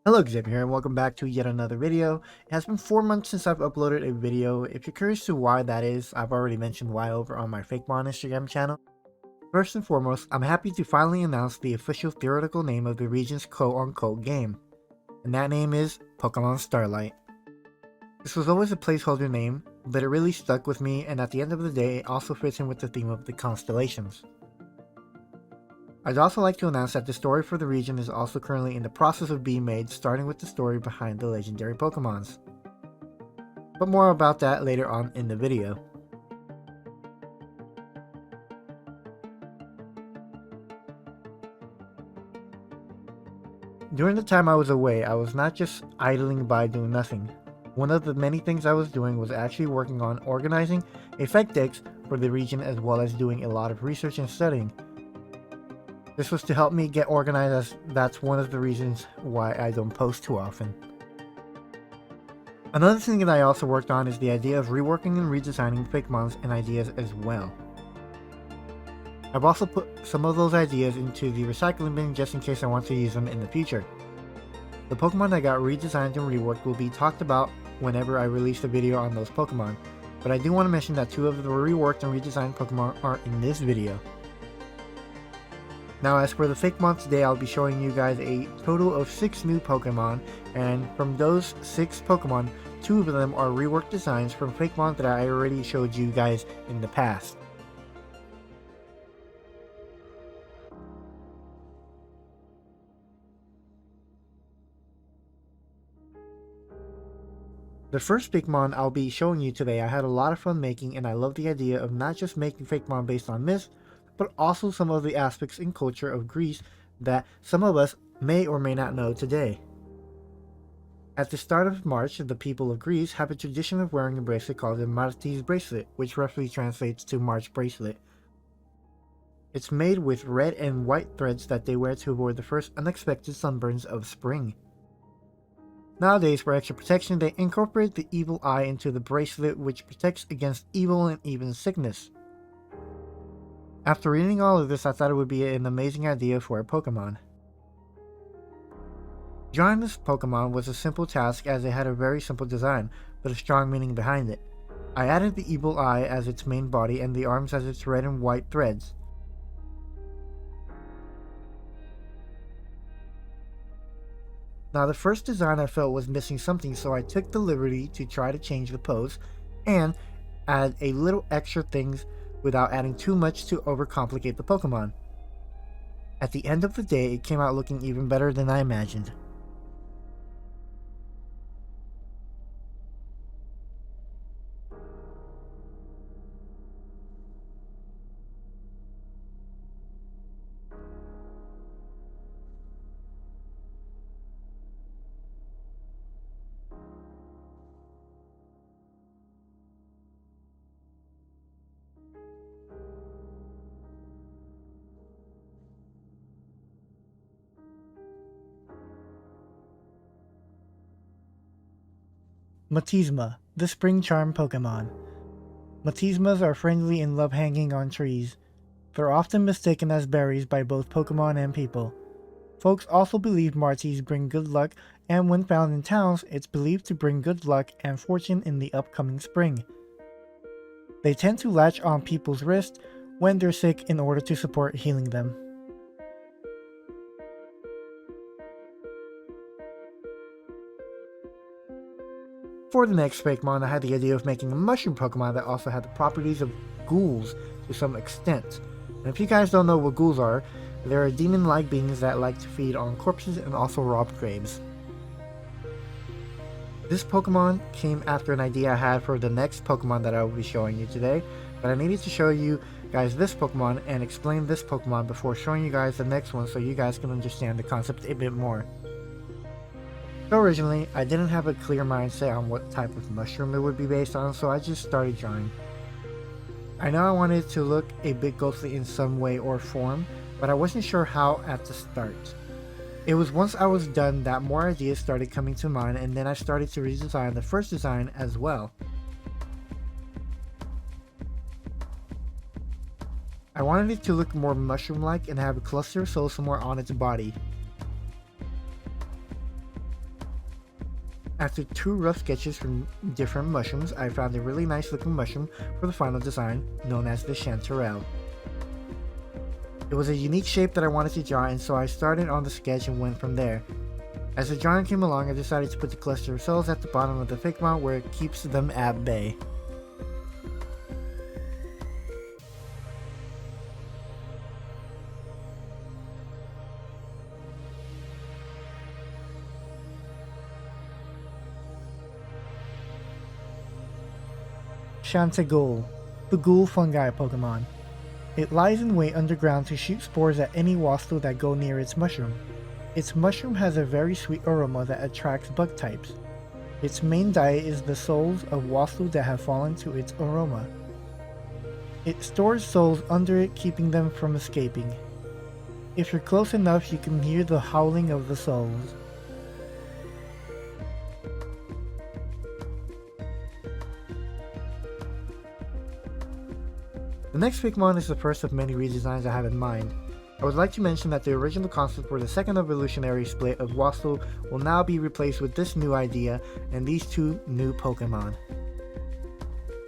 Hello, Xavier here, and welcome back to yet another video. It has been 4 months since I've uploaded a video. If you're curious to why that is, I've already mentioned why over on my FAKEMON Instagram channel. First and foremost, I'm happy to finally announce the official theoretical name of the region's quote-unquote game, and that name is Pokemon Starlight. This was always a placeholder name, but it really stuck with me, and at the end of the day, it also fits in with the theme of the constellations. I'd also like to announce that the story for the region is also currently in the process of being made, starting with the story behind the legendary Pokemons. But more about that later on in the video. During the time I was away, I was not just idling by doing nothing. One of the many things I was doing was actually working on organizing a fake dex for the region, as well as doing a lot of research and studying. This was to help me get organized, as that's one of the reasons why I don't post too often. Another thing that I also worked on is the idea of reworking and redesigning FAKEMONs and ideas as well. I've also put some of those ideas into the recycling bin just in case I want to use them in the future. The Pokemon that got redesigned and reworked will be talked about whenever I release a video on those Pokemon, but I do want to mention that 2 of the reworked and redesigned Pokemon are in this video. Now, as for the FAKEMON today, I'll be showing you guys a total of 6 new Pokemon, and from those 6 Pokemon, 2 of them are reworked designs from FAKEMON that I already showed you guys in the past. The first Pokemon I'll be showing you today I had a lot of fun making, and I love the idea of not just making Pokemon based on myths, but also some of the aspects and culture of Greece that some of us may or may not know today. At the start of March, the people of Greece have a tradition of wearing a bracelet called the Martis bracelet, which roughly translates to March bracelet. It's made with red and white threads that they wear to avoid the first unexpected sunburns of spring. Nowadays, for extra protection, they incorporate the evil eye into the bracelet, which protects against evil and even sickness. After reading all of this, I thought it would be an amazing idea for a Pokemon. Drawing this Pokemon was a simple task, as it had a very simple design, but a strong meaning behind it. I added the evil eye as its main body and the arms as its red and white threads. Now, the first design I felt was missing something, so I took the liberty to try to change the pose and add a little extra things without adding too much to overcomplicate the Pokemon. At the end of the day, it came out looking even better than I imagined. Matisma, the Spring Charm Pokemon. Matismas are friendly and love hanging on trees. They're often mistaken as berries by both Pokemon and people. Folks also believe Martis bring good luck, and when found in towns, it's believed to bring good luck and fortune in the upcoming spring. They tend to latch on people's wrists when they're sick in order to support healing them. For the next Pokemon, I had the idea of making a mushroom Pokemon that also had the properties of ghouls to some extent. And if you guys don't know what ghouls are, they're demon-like beings that like to feed on corpses and also rob graves. This Pokemon came after an idea I had for the next Pokemon that I will be showing you today, but I needed to show you guys this Pokemon and explain this Pokemon before showing you guys the next one, so you guys can understand the concept a bit more. So originally, I didn't have a clear mindset on what type of mushroom it would be based on, so I just started drawing. I know I wanted it to look a bit ghostly in some way or form, but I wasn't sure how at the start. It was once I was done that more ideas started coming to mind, and then I started to redesign the first design as well. I wanted it to look more mushroom-like and have a cluster of souls somewhere on its body. After 2 rough sketches from different mushrooms, I found a really nice looking mushroom for the final design, known as the chanterelle. It was a unique shape that I wanted to draw, and so I started on the sketch and went from there. As the drawing came along, I decided to put the cluster of cells at the bottom of the FAKEMON where it keeps them at bay. Chanteghoul, the ghoul fungi Pokemon. It lies in wait underground to shoot spores at any wasp that go near its mushroom. Its mushroom has a very sweet aroma that attracts bug types. Its main diet is the souls of wasps that have fallen to its aroma. It stores souls under it, keeping them from escaping. If you're close enough, you can hear the howling of the souls. The next FAKEMON is the first of many redesigns I have in mind. I would like to mention that the original concept for the second evolutionary split of Waslu will now be replaced with this new idea and these 2 new Pokemon.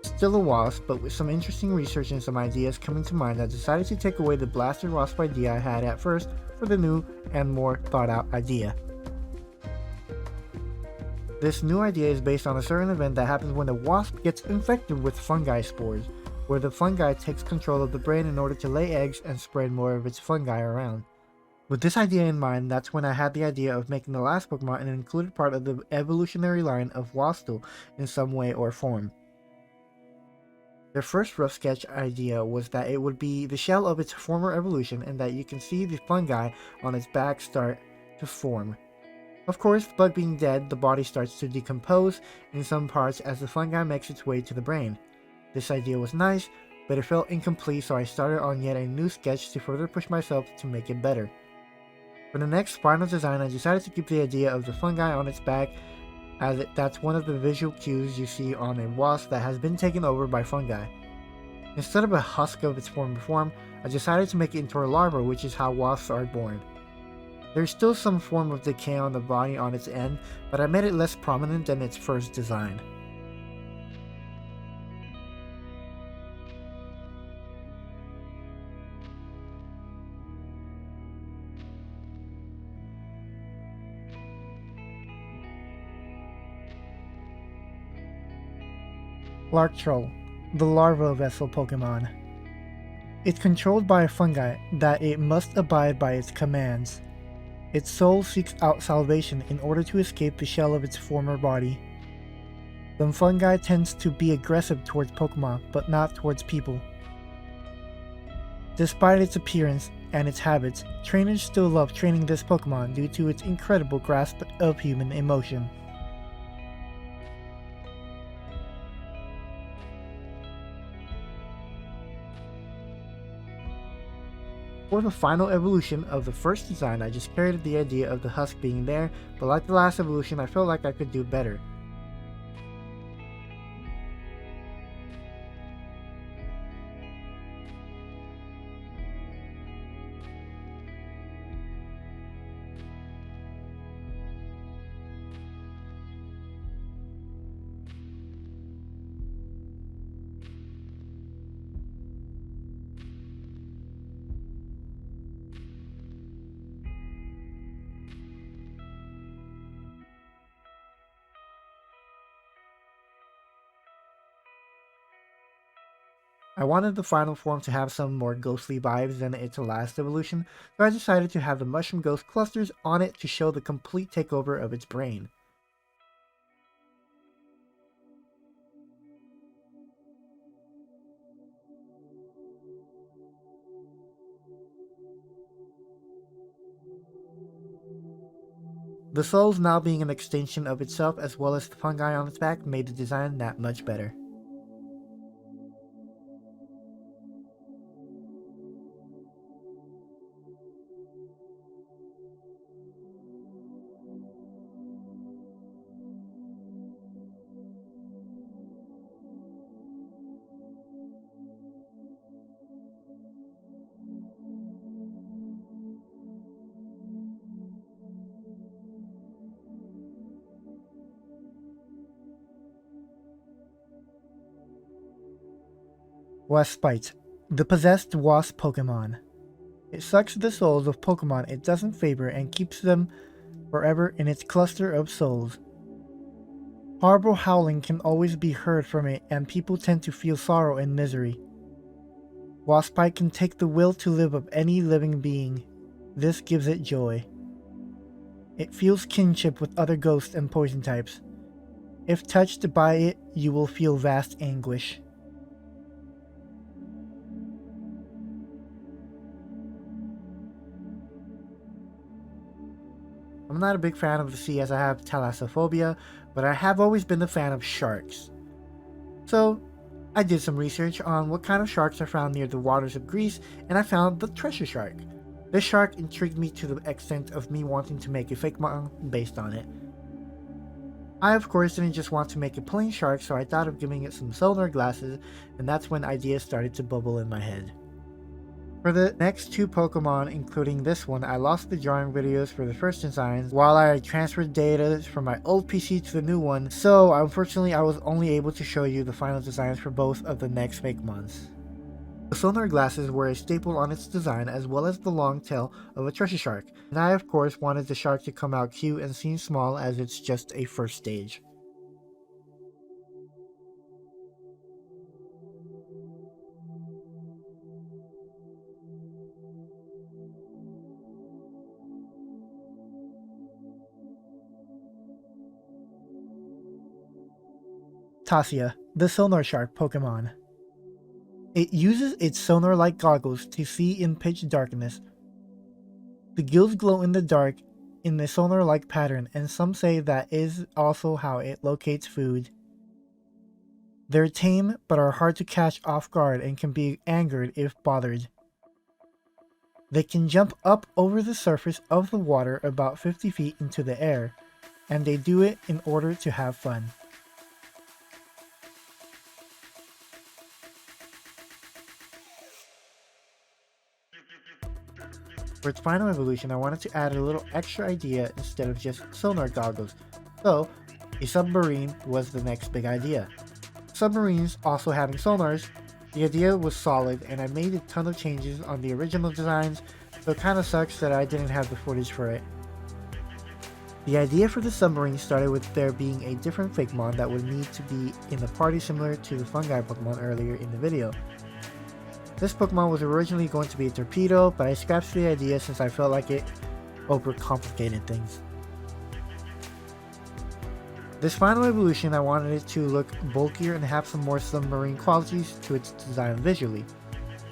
Still a wasp, but with some interesting research and some ideas coming to mind, I decided to take away the blaster wasp idea I had at first for the new and more thought out idea. This new idea is based on a certain event that happens when a wasp gets infected with fungi spores, where the fungi takes control of the brain in order to lay eggs and spread more of its fungi around. With this idea in mind, that's when I had the idea of making the last Pokemon an included part of the evolutionary line of Wastel in some way or form. Their first rough sketch idea was that it would be the shell of its former evolution and that you can see the fungi on its back start to form. Of course, the bug being dead, the body starts to decompose in some parts as the fungi makes its way to the brain. This idea was nice, but it felt incomplete, so I started on yet a new sketch to further push myself to make it better. For the next final design, I decided to keep the idea of the fungi on its back, as that's one of the visual cues you see on a wasp that has been taken over by fungi. Instead of a husk of its former form, I decided to make it into a larva, which is how wasps are born. There's still some form of decay on the body on its end, but I made it less prominent than its first design. Larktroll, the larva vessel Pokemon. It's controlled by a fungi that it must abide by its commands. Its soul seeks out salvation in order to escape the shell of its former body. The fungi tends to be aggressive towards Pokemon, but not towards people. Despite its appearance and its habits, trainers still love training this Pokemon due to its incredible grasp of human emotion. For the final evolution of the first design, I just carried the idea of the husk being there, but like the last evolution, I felt like I could do better. I wanted the final form to have some more ghostly vibes than its last evolution, so I decided to have the mushroom ghost clusters on it to show the complete takeover of its brain. The souls now being an extension of itself as well as the fungi on its back made the design that much better. Waspite, the possessed wasp Pokemon. It sucks the souls of Pokemon it doesn't favor and keeps them forever in its cluster of souls. Horrible howling can always be heard from it, and people tend to feel sorrow and misery. Waspite can take the will to live of any living being. This gives it joy. It feels kinship with other ghosts and poison types. If touched by it, you will feel vast anguish. I'm not a big fan of the sea as I have thalassophobia, but I have always been a fan of sharks. So, I did some research on what kind of sharks are found near the waters of Greece, and I found the treasure shark. This shark intrigued me to the extent of me wanting to make a FAKEMON based on it. I of course didn't just want to make a plain shark, so I thought of giving it some sonar glasses, and that's when ideas started to bubble in my head. For the next two Pokemon, including this one, I lost the drawing videos for the first designs while I transferred data from my old PC to the new one, so unfortunately I was only able to show you the final designs for both of the next Fakemons. The sonar glasses were a staple on its design, as well as the long tail of a treasure shark, and I of course wanted the shark to come out cute and seem small as it's just a first stage. Tasia, the sonar shark Pokemon. It uses its sonar-like goggles to see in pitch darkness. The gills glow in the dark in a sonar-like pattern, and some say that is also how it locates food. They're tame but are hard to catch off guard and can be angered if bothered. They can jump up over the surface of the water about 50 feet into the air, and they do it in order to have fun. For its final evolution, I wanted to add a little extra idea instead of just sonar goggles, so a submarine was the next big idea. Submarines also having sonars, the idea was solid and I made a ton of changes on the original designs, so it kinda sucks that I didn't have the footage for it. The idea for the submarine started with there being a different Fakemon that would need to be in the party similar to the Fungi Pokemon earlier in the video. This Pokemon was originally going to be a torpedo, but I scrapped the idea since I felt like it overcomplicated things. This final evolution, I wanted it to look bulkier and have some more submarine qualities to its design visually.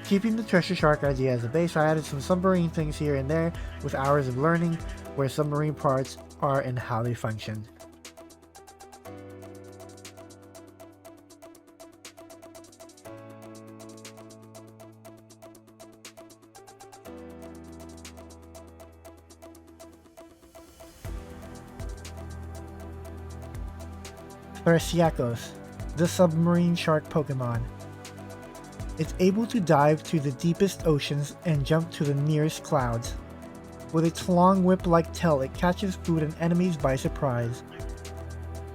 Keeping the treasure shark idea as a base, I added some submarine things here and there with hours of learning where submarine parts are and how they function. Thrasiakos, the submarine shark Pokemon. It's able to dive to the deepest oceans and jump to the nearest clouds. With its long whip-like tail, it catches food and enemies by surprise.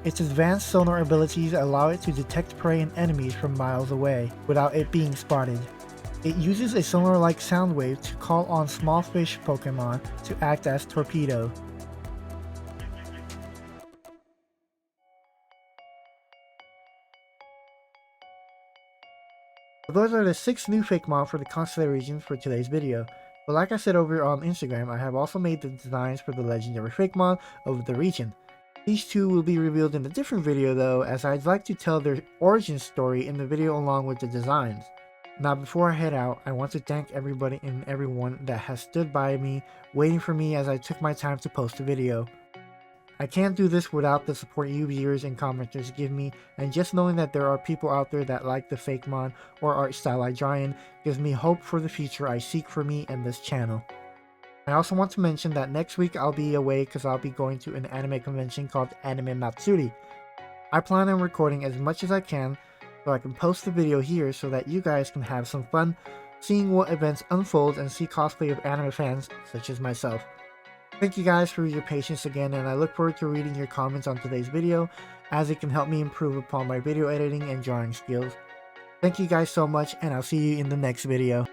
Its advanced sonar abilities allow it to detect prey and enemies from miles away, without it being spotted. It uses a sonar-like sound wave to call on small fish Pokemon to act as torpedo. Those are the 6 new Fakemon for the Constella region for today's video. But like I said over on Instagram, I have also made the designs for the legendary Fakemon of the region. These 2 will be revealed in a different video though, as I'd like to tell their origin story in the video along with the designs. Now before I head out, I want to thank everybody and everyone that has stood by me, waiting for me as I took my time to post the video. I can't do this without the support you viewers and commenters give me, and just knowing that there are people out there that like the Fakemon or art style I draw in gives me hope for the future I seek for me and this channel. I also want to mention that next week I'll be away because I'll be going to an anime convention called Anime Matsuri. I plan on recording as much as I can so I can post the video here so that you guys can have some fun seeing what events unfold and see cosplay of anime fans such as myself. Thank you guys for your patience again, and I look forward to reading your comments on today's video as it can help me improve upon my video editing and drawing skills. Thank you guys so much, and I'll see you in the next video.